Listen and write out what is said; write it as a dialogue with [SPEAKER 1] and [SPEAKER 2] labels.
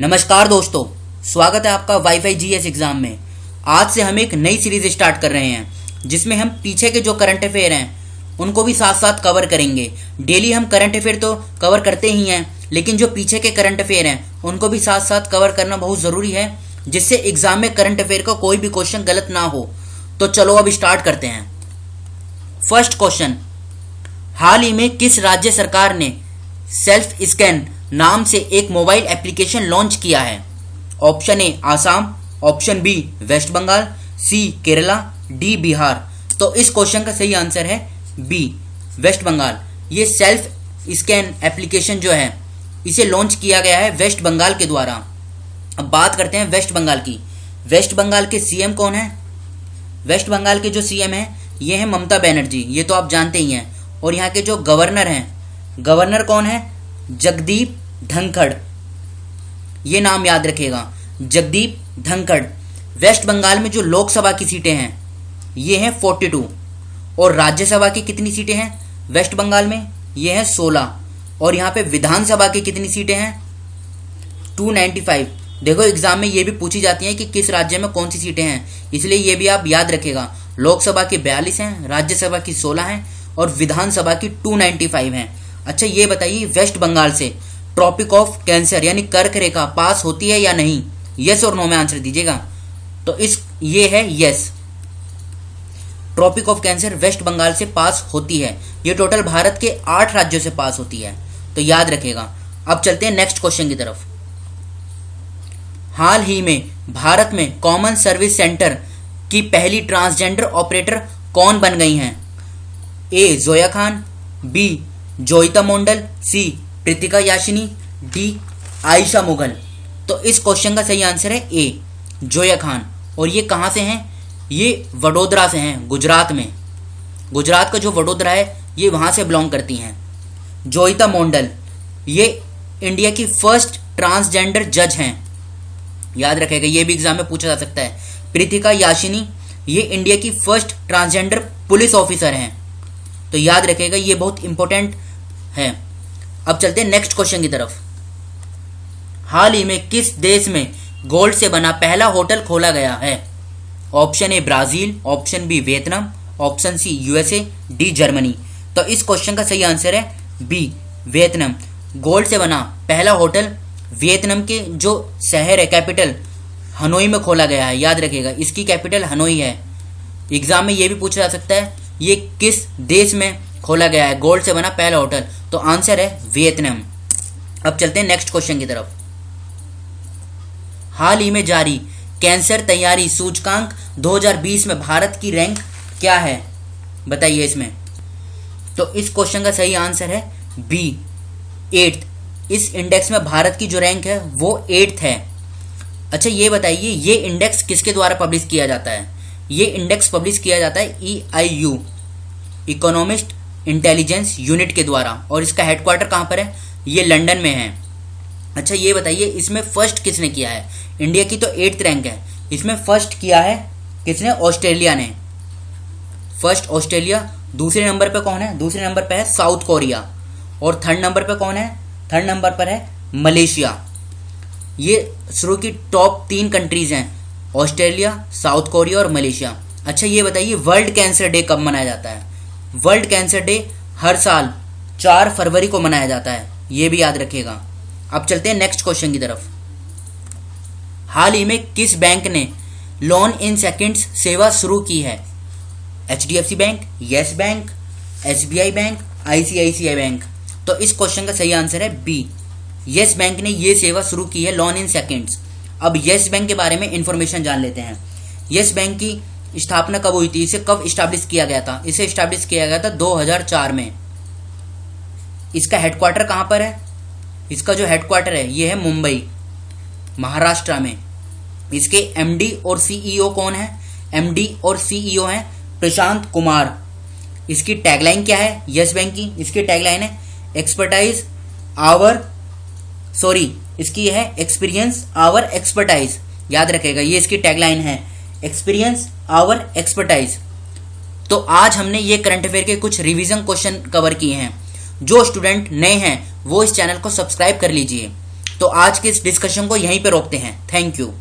[SPEAKER 1] नमस्कार दोस्तों, स्वागत है आपका वाईफाई जीएस एग्जाम में। आज से हम एक नई सीरीज स्टार्ट कर रहे हैं जिसमें हम पीछे के जो करंट अफेयर हैं उनको भी साथ साथ कवर करेंगे। डेली हम करंट अफेयर तो कवर करते ही हैं, लेकिन जो पीछे के करंट अफेयर हैं उनको भी साथ साथ कवर करना बहुत ज़रूरी है, जिससे एग्जाम में करंट अफेयर का कोई भी क्वेश्चन गलत ना हो। तो चलो अब स्टार्ट करते हैं। फर्स्ट क्वेश्चन, हाल ही में किस राज्य सरकार ने सेल्फ स्कैन नाम से एक मोबाइल एप्लीकेशन लॉन्च किया है? Option A Assam, option B West Bengal, C Kerala, D Bihar. तो इस क्वेश्चन का सही आंसर है बी वेस्ट बंगाल। ये सेल्फ स्कैन एप्लीकेशन जो है इसे लॉन्च किया गया है वेस्ट बंगाल के द्वारा। अब बात करते हैं वेस्ट बंगाल की। वेस्ट बंगाल के सीएम कौन है? वेस्ट बंगाल के जो सीएम है ये है ममता बनर्जी, ये तो आप जानते ही हैं। और यहाँ के जो गवर्नर हैं, गवर्नर कौन है? जगदीप धनखड़। ये नाम याद रखेगा, जगदीप धनखड़। वेस्ट बंगाल में जो लोकसभा की सीटें हैं ये हैं 42 और राज्यसभा की कितनी सीटें हैं वेस्ट बंगाल में? ये हैं 16। और यहाँ पे विधानसभा की कितनी सीटें हैं? 295। देखो एग्जाम में ये भी पूछी जाती हैं कि किस राज्य में कौन सी सीटें हैं, इसलिए ये भी आप याद रखेगा। लोकसभा की 42 हैं, राज्यसभा की 16 हैं और विधानसभा की 295 हैं। अच्छा ये बताइए, वेस्ट बंगाल से ट्रॉपिक ऑफ कैंसर यानी कर्क रेखा पास होती है या नहीं? यस और नो में आंसर दीजिएगा। तो ये है yes, tropic of cancer West Bengal से पास होती है। ये टोटल भारत के 8 राज्यों से पास होती है, तो याद रखेगा। अब चलते हैं नेक्स्ट क्वेश्चन की तरफ। हाल ही में भारत में कॉमन सर्विस सेंटर की पहली ट्रांसजेंडर ऑपरेटर कौन बन गई हैं? ए जोया खान, बी जोईता मोंडल, सी प्रीतिका याशिनी, डी आयशा मुगल। तो इस क्वेश्चन का सही आंसर है ए जोया खान। और ये कहाँ से हैं? ये वडोदरा से हैं, गुजरात में। गुजरात का जो वडोदरा है ये वहाँ से बिलोंग करती हैं। जोईता मोंडल ये इंडिया की फर्स्ट ट्रांसजेंडर जज हैं, याद रखेगा, ये भी एग्जाम में पूछा जा सकता है। प्रीतिका याशिनी ये इंडिया की फर्स्ट ट्रांसजेंडर पुलिस ऑफिसर हैं, तो याद रखेगा, ये बहुत इंपॉर्टेंट है। अब चलते हैं नेक्स्ट क्वेश्चन की तरफ। हाल ही में किस देश में गोल्ड से बना पहला होटल खोला गया है? Option A Brazil, option B Vietnam, option C USA, D Germany. तो इस क्वेश्चन का सही आंसर है बी वियतनाम। गोल्ड से बना पहला होटल वियतनाम के जो शहर है कैपिटल हनोई में खोला गया है, याद रखिएगा, इसकी कैपिटल हनोई है। एग्जाम में यह भी पूछा जा सकता है ये किस देश में खोला गया है गोल्ड से बना पहला होटल, तो आंसर है वियतनाम। अब चलते हैं नेक्स्ट क्वेश्चन की तरफ। हाल ही में जारी कैंसर तैयारी सूचकांक 2020 में भारत की रैंक क्या है? बताइए इसमें। तो इस क्वेश्चन का सही आंसर है बी 8th। इस इंडेक्स में भारत की जो रैंक है वो 8th है। अच्छा ये बताइए, ये इंडेक्स किसके द्वारा पब्लिश किया जाता है? ये इंडेक्स पब्लिश किया जाता है EIU, इकोनॉमिस्ट इंटेलिजेंस यूनिट के द्वारा, और इसका हेडक्वार्टर कहाँ पर है? ये लंदन में है। अच्छा ये बताइए, इसमें फर्स्ट किसने किया है? इंडिया की तो 8th रैंक है, इसमें फर्स्ट किया है किसने? ऑस्ट्रेलिया ने। First Australia. दूसरे नंबर पे कौन है? दूसरे नंबर पे है साउथ कोरिया। और थर्ड नंबर पे कौन है? थर्ड नंबर पर है मलेशिया। ये शुरू की टॉप 3 कंट्रीज हैं, ऑस्ट्रेलिया, साउथ कोरिया और मलेशिया। अच्छा ये बताइए, वर्ल्ड कैंसर डे कब मनाया जाता है? वर्ल्ड कैंसर डे हर साल 4 फरवरी को मनाया जाता है, ये भी याद रखिएगा। अब चलते हैं नेक्स्ट क्वेश्चन की तरफ। हाल ही में किस बैंक ने लोन इन सेकंड्स सेवा शुरू की है? HDFC bank, yes bank, SBI bank, ICICI bank. तो इस क्वेश्चन का सही आंसर है बी येस बैंक ने ये सेवा शुरू की है, लोन इन सेकंड्स। अब येस बैंक के बारे में इंफॉर्मेशन जान लेते हैं। येस बैंक की स्थापना कब हुई थी? इसे कब स्टैब्लिश किया गया था? इसे स्टैब्लिश किया गया था 2004 में। इसका हेडक्वार्टर कहाँ पर है? इसका जो हेडक्वार्टर है ये है मुंबई, महाराष्ट्र में। इसके MD और CEO कौन है? MD और CEO हैं प्रशांत कुमार। इसकी टैगलाइन क्या है येस बैंक की? इसकी टैगलाइन है एक्सपर्टाइज आवर इसकी है एक्सपीरियंस आवर एक्सपर्टाइज, याद रखेगा, ये इसकी टैगलाइन है एक्सपीरियंस आवर एक्सपर्टाइज। तो आज हमने ये करंट अफेयर के कुछ रिवीजन क्वेश्चन कवर किए हैं। जो स्टूडेंट नए हैं वो इस चैनल को सब्सक्राइब कर लीजिए। तो आज के इस डिस्कशन को यहीं पे रोकते हैं। Thank you.